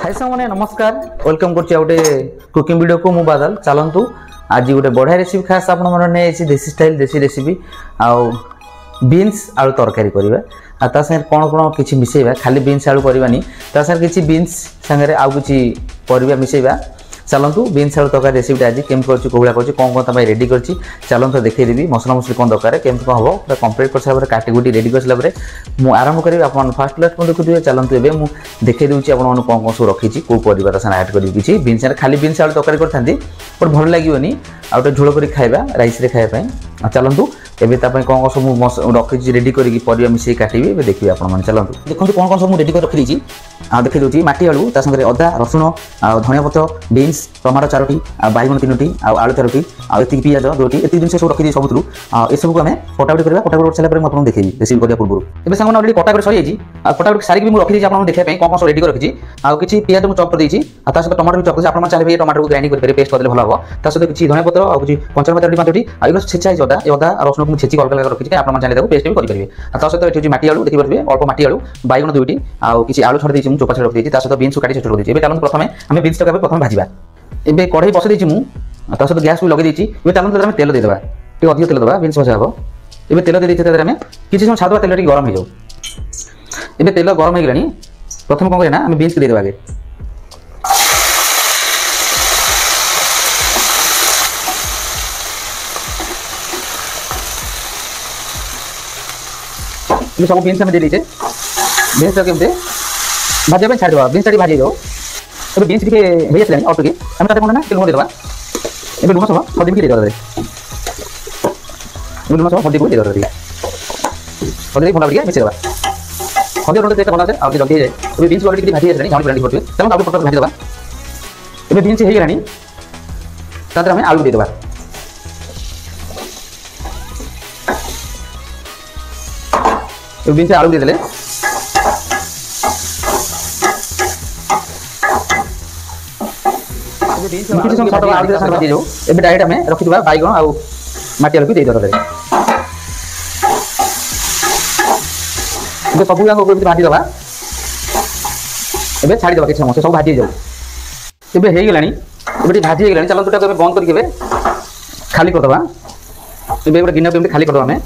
हाय सामने नमस्कार वेलकम करते कुकिंग वीडियो को मु बादल चलतु आज गोटे बढ़िया रेसिपी खास आप देसी स्टाइल देसी रेसिपी आउ बीन्स आलू तरकारी करवा ता संगे कौन कौन किसी मिसेबा खाली बीन्स आलू करवानी ता संगे किसी बीन्स संगे आउ किसी परिबा मिसेबा चलतु बीन्स आलू तरकारी रेसिपी आज केमी कर कौड़ा कर कौन कौन तक रेडी कर चलते देखदेवी मसला मसली कौन दरकार केमी कौन हम पूरा कम्प्लीट कर सारा काटिकुटी रेडी कर सारापर मुझे आरंभ करी आप फास्ट लास्ट को देखुए चलते ए मुझे देखी दूसरी आप कौन कौन सब रखी कौ पर आड कर किसी बीन्स खाली बीन्स आलू तरकारी करते बट भल लगे आ गए झोल कर खाଇବା राइस रे खाइबा चलतु एबे तापय कौन कौन सब रखी रेडी करके परिया मिसे काटिबे एबे देखिए आपण माने चलतु देखंतु कौन कौन सब रेडी कर रखी दीची आ देखि दोची माटी आलू ता संगे अदा रसुण आ धनिया पत्र बीन्स टमाटो 4टी आ बाइगन 3टी आ आलू 4टी आ एति पियाज 2टी एति दिन से सब रखी दी सबथु ए सब को हमें कटाकटी करबा कटाकटी कर साला पर म आपन देखैबी रेसिपी करिया पूर्व एबे संग ऑलरेडी कटाकटी सरी आइजी आ कटाकटी सारी भी म रखी दीची आपन देखै पई कौन कौन रेडी कर रखी आ किछि पियाज म चॉप कर दीची आ ता सहित टमाटो भी चॉप कर आपन चाहे टमाटो को ग्राइंडिंग कर पेस्ट कर देले भलो हो ता सहित किछि धनिया पत्र आ किछि कंचन 4टी आ एगो छेचा अदा ए अदा रसुण को छेची कर रखी दीची आपन चाहे पेस्ट भी कर परिबे आ ता सहित एठी माटी आलू देखि परबे अल्प माटी आलू बाइगन 2टी आ किछि आलू छोड़ दीची म चोपा छोड़ दीची ता सहित बीन्स काटी छोड़ दीची एबे चलन प्रथमे हमें बीन्स तक प्रथम भाजीबा एबे कढ़ाई बसै दीची मु ता सहित गैस भी लगे दीची एबे चलन हम तेल दे देबा टे अधिक तेल देबा बीन्स भजा हो एबे तेल दे दीची ता हमें किछि समय छादवा तेल टी गरम हो जाऊ एबे तेल गरम हो गलानी प्रथम कोन करे ना हमें बीन्स के दे देबा आगे ये सब बीन्स हमें दे दीजिए बीन्स केमते भाजा पे छाड़ देबा बीन्स टी भाजी दो एबे बीन्स के हे आसलानी ऑटो के हम ताते कोन ना तेल दे देबा एबे लुण सब हल्दी भी दे देबा एबे लुण सब हल्दी को दे देबा हल्दी भला बढ़िया मिक्स देबा हल्दी रोटे देख भला से आ जल्दी जाए एबे बीन्स ऑलरेडी भाजी आसलानी जानी ब्रांडी करते चलो आप पटक भाजी देबा एबे बीन्स हे गेलानी ताते हमें आलू दे देबा बीन्स आलू दे देले किसी समय छाटवा आलू दे साथ भाजी जाऊ एबे डायरेक्ट हमें रखि देबा बाइगन आ माटी आलू भी दे देबा रे एबे सब याक ऊपर भाजी देबा एबे छाड़ी देबा किछ समय सब भाजी जाऊ एबे हे गेलानी एबे भाजी हे गेलानी चलो दुटा को बंद करके एबे खाली कर देबा एबे एबे गिन्ना पे खाली कर देबा हमें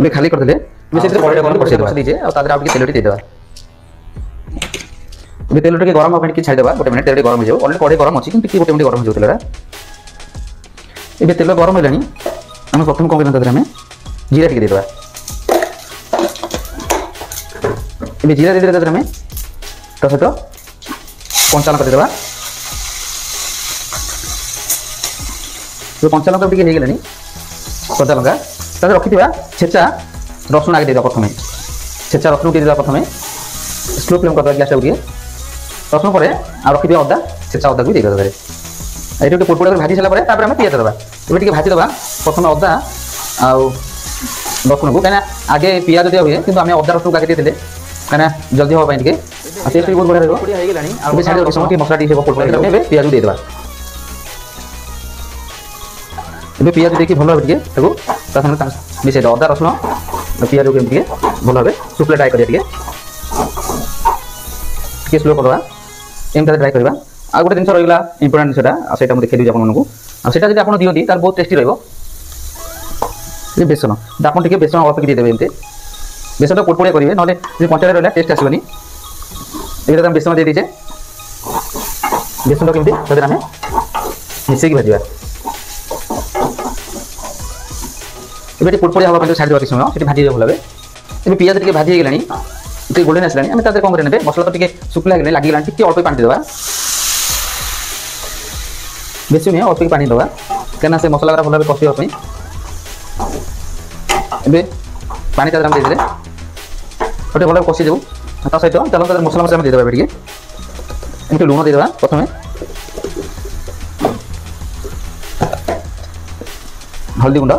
मैं खाली कर देले मैं से कढ़ाई बंद कर बस दीजिए और तादर आप के तेलटी दे देबा मैं तेलटी के गरम होबे कि छाड़ देबा गोटे मिनिट तेलटी गरम हो जाओ ऑलरेडी कढ़ाई गरम अछि किंतु गोटे मिनिट गरम हो जाओ तेलरा एबे तेल गरम होलानी हम प्रथम कोन करन तादर हमें जीरा टिके दे देबा एबे जीरा दे देबा तादर हमें तो सतो कंचा लंका दे देबा तो कंचा लंका टिके हे गेलानी कंचा लंका तादर रखि दिबा छेचा रसुण आगे दे दो प्रथमे छेचा रसुण दे दो प्रथमे स्लो फ्लेम कर दो गैस उठिए रसुण परे आ रखि दिबा अदा छेचा अदा को दे दो रे एठी के पोटपोटा भाजी साला परे तापर हम पियाज देबा एबे टिके भाजी देबा प्रथमे अदा आ रसुण को कना आगे पियाज दे होए किंतु हम अदा रसुण आगे दे देले कना जल्दी हो पाइन के आ टेस्ट भी बहुत बढ़िया रहबो बढ़िया हे गेलानी आ बे छाडी रसुण के मसला टी हे पोटपोटा एबे पियाज दे देबा एबे पियाज देखि भलो हो टिके ताको ता संगे मिसे दो अदा रसुण पियाज को टिके भलो भाबे सुप्ले ट्राई करिया टिके स्लो करबा एम ट्राई करबा आ गोटे दिन रहिला इंपोर्टेंट सेटा आ सेटा म देखै दिउ आपन मनकु आ सेटा जदि आपन दियंती तार बहुत टेस्टी रहबो ये बेसन दा आपन टिके बेसन ऑफ के दे देबे एमते बेसन पोटपोड़िया करिवे नले जे कंचारे रहला टेस्ट आसीबनी एटा हम बेसन दे दीजे बेसन केमते तदर हमें मिसे की भाजीबा एबे पोटपोड़िया हवा छाड़ देबा कि समय सेठी भाजी भल भाबे एबे पियाज टिके भाजी हे गेलानी टिके गोल्डन आसलानी हम तादर कोन करे नेबे मसला तो टिके सुकला गेलानी लागी गेलानी टिके अल्प पानी देबा बेसी नहीं अल्प पानी देबा केना से मसला भल भाबे कसिबा पई एबे पानी तादर हम दे देले ओटे भल कसी देबो ता सहित चलो तादर मसला मसला हम दे देबा टिके एमते लूण दे देबा प्रथमे हल्दी गुंडा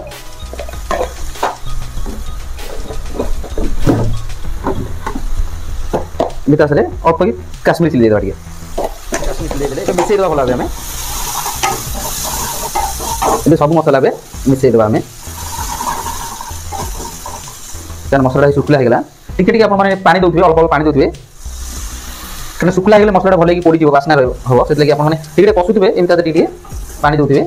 बितास रे अल्प की काश्मीरी चिली दे दे काश्मीरी चिली दे मिसे दबा भला हमें ए सब मसला बे मिसे दबा हमें କାରଣ ମସଲାଟା ଶୁଖିଲା ହେଇଗଲା ଟିକେ ଟିକେ ଆପଣମାନେ ପାଣି ଦେଉଥିବେ ଅଳ୍ପ ଅଳ୍ପ ପାଣି ଦେଉଥିବେ କାରଣ ଶୁଖିଲା ହେଇଗଲେ ମସଲାଟା ଭଲ ହେଇକି ପୋଡ଼ିଯିବ ବାସ୍ନା ହେବ ସେଥିଲାଗି ଆପଣମାନେ ଟିକେ ଟିକେ କଷୁଥିବେ ଏମିତି ଟିକେ ଟିକେ ପାଣି ଦେଉଥିବେ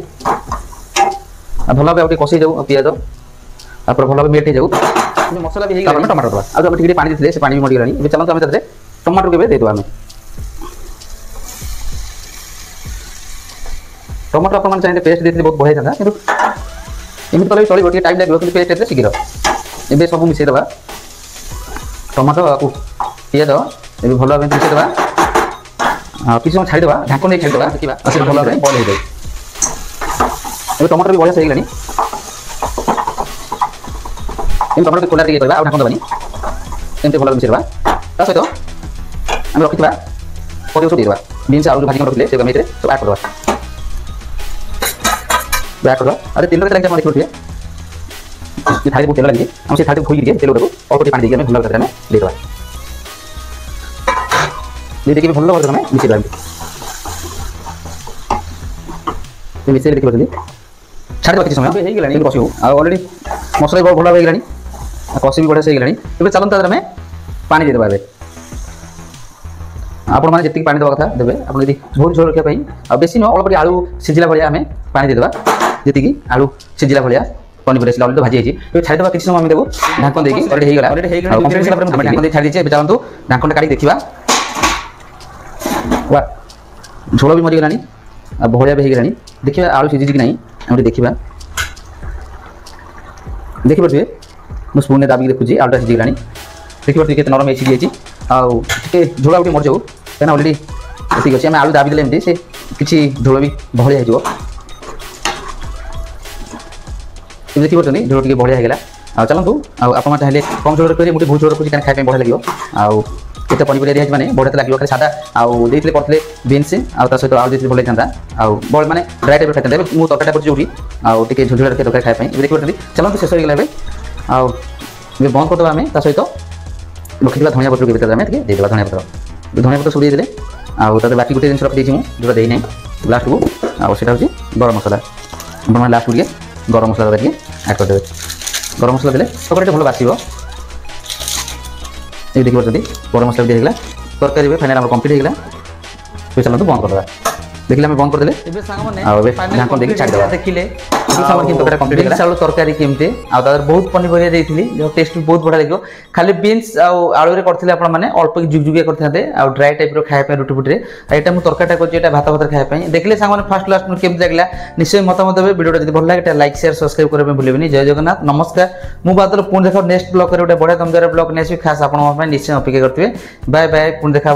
ଆଉ ଭଲ ଭାବେ ଆଉ ଟିକେ କଷେଇ ଯାଉ ପିଆଜ ତାପରେ ଭଲ ଭାବେ ମେଲ୍ଟ ହେଇଯାଉ ମସଲା ବି ହେଇଗଲା ଆମେ ଟମାଟୋ ଦେବା ଆଉ ଆମେ ଟିକେ ଟିକେ ପାଣି ଦେଇଥିଲେ ସେ ପାଣି ବି ମରିଗଲାଣି ଏବେ ଚାଲନ୍ତୁ ଆମେ ତାଦେହରେ ଟମାଟୋ କେବେ ଦେଇଦେବା ଆମେ ଟମାଟୋ ଆପଣମାନେ ଚାହିଁଲେ ପେଷ୍ଟ ଦେଇଥିଲେ ବହୁତ ବଢ଼ିଆ ହେଇଥାନ୍ତା କିନ୍ତୁ ଏମିତି କଲେ ବି ଚଳିବ ଟିକେ ଟାଇମ୍ ଲାଗିବ କିନ୍ତୁ ପେଷ୍ଟ ଏତେ ଶୀଘ୍ର ଏବେ ସବୁ ମିଶାଇଦେବା ଟମାଟୋ ଆଉ ପିଆଜ ଏବେ ଭଲ ଭାବେ ମିଶାଇଦେବା କିଛି ସମୟ ଛାଡ଼ିଦେବା ଢାଙ୍କ ନେଇ ଛାଡ଼ିଦେବା ଦେଖିବା ସେଟା ଭଲ ଭାବେ ବଏଲ୍ ହେଇଯାଏ ଏବେ ଟମାଟୋ ବି ବଢ଼ିଆ ହେଇଗଲାଣି ଏମିତି ଟମାଟୋ ଖୋଲା ଟିକେ କରିବା ଆଉ ଢାଙ୍କ ଦେବାନି ଏମିତି ଭଲ ଭାବେ ମିଶାଇଦେବା ତା ସହିତ ଆମେ ରଖିଥିବା ପରିବା ସବୁ ଦେଇଦେବା ବିନ୍ସ ଆଳୁ ଭାଜିକି ରଖିଲେ ସେ ଆମେ ଏଥିରେ ସବୁ ଆଡ଼୍ କରିଦେବା ବ୍ୟାକ୍ କରିଦେବା ଆରେ ତେଲ କେତେ ଲାଗିଛି ଆପଣ ଦେଖିବେ ଥାଳି ବହୁତ ତେଲ ଲାଗିଛି ଆମେ ସେ ଥାଳିକୁ ଖୋଲିକି ତେଲଟାକୁ ଅଳ୍ପ ଟିକେ ପାଣି ଦେଇକି ଆମେ ଭଲ ଭାବରେ ଆମେ ଦେଇଦେବା ଦେଇକି ଭଲ ଭାବରେ ଆମେ ମିଶାଇଦେବା ଏମିତି ମିଶାଇଲେ ଦେଖିପାରୁଛନ୍ତି ଛାଡ଼ିଦେବା କିଛି ସମୟ ହେଇଗଲାଣି ଏମିତି କଷିବୁ ଆଉ ଅଲରେଡ଼ି ମସଲା ବି ଭଲ ଭାବେ ହେଇଗଲାଣି କଷି ବି ବଢ଼ିଆ ହେଇଗଲାଣି ଏବେ ଚାଲନ୍ତୁ ତାଦେହରେ ଆମେ ପାଣି ଦେଇଦେବା ଏବେ ଆପଣମାନେ ଯେତିକି ପାଣି ଦେବା କଥା ଦେବେ ଆପଣ ଯଦି ବହୁତ ଝୋଳ ରଖିବା ପାଇଁ ଆଉ ବେଶୀ ନୁହଁ ଅଳ୍ପ ଟିକେ ଆଳୁ ସିଝିଲା ଭଳିଆ ଆମେ ପାଣି ଦେଇଦେବା ଯେତିକି ଆଳୁ ସିଝିଲା ଭଳିଆ ପନିପରିବା ସିଲା ଅଲରେଡ଼ି ଭାଜି ହେଇଛି ଏବେ ଛାଡ଼ିଦେବା କିଛି ସମୟ ଆମେ ଦେବୁ ଢାଙ୍କଣ ଦେଇକି ଅଲରେଡ଼ି ହେଇଗଲା ଆଉ ଢାଙ୍କଣ ଦେଇ ଛାଡ଼ି ଦେଇଛି ଏବେ ଚାଲନ୍ତୁ ଢାଙ୍କଣଟା କାଢ଼ିକି ଦେଖିବା ବା ଝୋଳ ବି ମରିଗଲାଣି ଆଉ ବହଳିଆ ବି ହେଇଗଲାଣି ଦେଖିବା ଆଳୁ ସିଝିଛି କି ନାହିଁ ଆମେ ଟିକେ ଦେଖିବା ଦେଖିପାରୁଥିବେ ମୁଁ ସ୍ପୁନରେ ଦାବିକି ଦେଖୁଛି ଆଳୁଟା ସିଝିଗଲାଣି ଦେଖିପାରୁଥିବେ କେତେ ନରମ ହେଇ ସିଝିଯାଇଛି ଆଉ ଟିକେ ଝୋଳ ଆଉ ଟିକେ ମରିଯାଉ କାହିଁକିନା ଅଲରେଡ଼ି ଏତିକି ଅଛି ଆମେ ଆଳୁ ଦାବି ଦେଲେ ଏମିତି ସେ କିଛି ଝୋଳ ବି ବହଳିଆ ହେଇଯିବ ଏବେ ଦେଖିପାରୁଛନ୍ତି ଝୋଳ ଟିକେ ବଢ଼ିଆ ହେଇଗଲା ଆଉ ଚାଲନ୍ତୁ ଆଉ ଆପଣ ଚାହିଁଲେ କମ୍ ଝୋଳ ରଖିବେ ମୁଁ ଟିକେ ବହୁତ ଝୋଳ ରଖୁଛି କାରଣ ଖାଇବା ପାଇଁ ବଢ଼ିଆ ଲାଗିବ ଆଉ କେତେ ପନିପରିବା ଦିଆହେଇଛି ମାନେ ବଢ଼ିଆ ଲାଗିବ ଖାଲି ସାଧା ଆଉ ଦେଇଥିଲେ କରିଥିଲେ ବିନ୍ସ ଆଉ ତା ସହିତ ଆଳୁ ଦେଇଥିଲେ ଭଲ ହେଇଥାନ୍ତା ଆଉ ମାନେ ଡ୍ରାଏ ଟାଇପ୍ର ଖାଇଥାନ୍ତା ଏବେ ମୁଁ ତରକାରୀଟା କରୁଛି ଯୋଉଠି ଆଉ ଟିକେ ଝୋଳ ରଖିବା ତରକାରୀ ଖାଇବା ପାଇଁ ଏବେ ଦେଖିପାରୁଛନ୍ତି ଚାଲନ୍ତୁ ଶେଷ ହେଇଗଲା ଏବେ ଆଉ ଏବେ ବନ୍ଦ କରିଦେବା ଆମେ ତା ସହିତ ରଖିଥିବା ଧନିଆ ପତ୍ରକୁ ଭିତରେ ଆମେ ଟିକେ ଦେଇଦେବା ଧନିଆ ପତ୍ର ସବୁ ଦେଇଦେଲେ ଆଉ ତାପରେ ବାକି ଗୋଟେ ଜିନିଷ ରଖିଦେଇଛି ମୁଁ ଯେଉଁଟା ଦେଇନାହିଁ ଲାଷ୍ଟକୁ ଆଉ ସେଇଟା ହେଉଛି ଗରମ ମସଲା ଆପଣମାନେ ଲାଷ୍ଟକୁ ଟିକେ ଗରମ ମସଲା ଟିକେ ଆଡ଼୍ କରିଦେବେ ଗରମ ମସଲା ଦେଲେ ତରକାରୀଟା ଭଲ ବାସିବ ये देखिए गरम मसला भी ହେଇଗଲା ତରକାରୀ ବି ଫାଇନାଲ ଆମର କମ୍ପ୍ଲିଟ୍ ହେଇଗଲା ଏବେ ଚାଲନ୍ତୁ ବନ୍ଦ କରିଦେବା ଦେଖିଲେ ଆମେ ବନ୍ଦ କରିଦେଲେ ଏବେ ସାଙ୍ଗମାନେ ଆଉ ଏବେ ଢାଙ୍କଣ ଦେଇକି ଛାଡ଼ିଦେବା ଦେଖିଲେ ସାଙ୍ଗମାନେ କିନ୍ତୁ ତରକାରୀ କମ୍ପ୍ଲିଟ୍ ହେଇଗଲା ଚାଉଳ ତରକାରୀ କେମିତି ଆଉ ତାର ବହୁତ ପନିପରିବା ଦେଇଥିଲି ଯୋଉ ଟେଷ୍ଟ ବି ବହୁତ ବଢ଼ିଆ ଲାଗିବ ଖାଲି ବିନ୍ସ ଆଉ ଆଳୁରେ କରିଥିଲେ ଆପଣ ମାନେ ଅଳ୍ପ ଜୁଗଜୁଗିଆ କରିଥାନ୍ତେ ଆଉ ଡ୍ରାଏ ଟାଇପ୍ର ଖାଇବା ପାଇଁ ରୁଟି ଫୁଟିରେ ଏଇଟା ମୁଁ ତରକାରୀଟା କରିଛି ଏଇଟା ଭାତ ଭାତରେ ଖାଇବା ପାଇଁ ଦେଖିଲେ ସାଙ୍ଗମାନେ ଫାର୍ଷ୍ଟ ଲାଷ୍ଟ କେମିତି ଲାଗିଲା ନିଶ୍ଚୟ ମତାମତ ଦେବେ ଭିଡ଼ିଓଟା ଯଦି ଭଲ ଲାଗେ ଲାଇକ୍ ସେୟାର ସବସ୍କ୍ରାଇବ କରିବା ପାଇଁ ଭୁଲିବେନି ଜୟ ଜଗନ୍ନାଥ ନମସ୍କାର ମୁଁ ବାଦଲ ପୁଣି ଦେଖା ନେକ୍ସଟ ବ୍ଲଗରେ ଗୋଟେ ବଢ଼ିଆ ଦମଦାର ବ୍ଲଗ ନେଇ ଆସିବି ଖାସ୍ ଆପଣଙ୍କ ପାଇଁ ନିଶ୍ଚୟ ଅପେକ୍ଷା କରିଥିବେ ବାଏ ବାଏ ପୁଣି ଦେଖା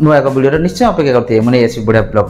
ନୂଆ ଏକ ଭିଡ଼ିଓରେ ନିଶ୍ଚୟ ଅପେକ୍ଷା କରିଥିବେ ମୁଁ ନେଇ ଆସିବି ବଢ଼ିଆ ବ୍ଲଗ।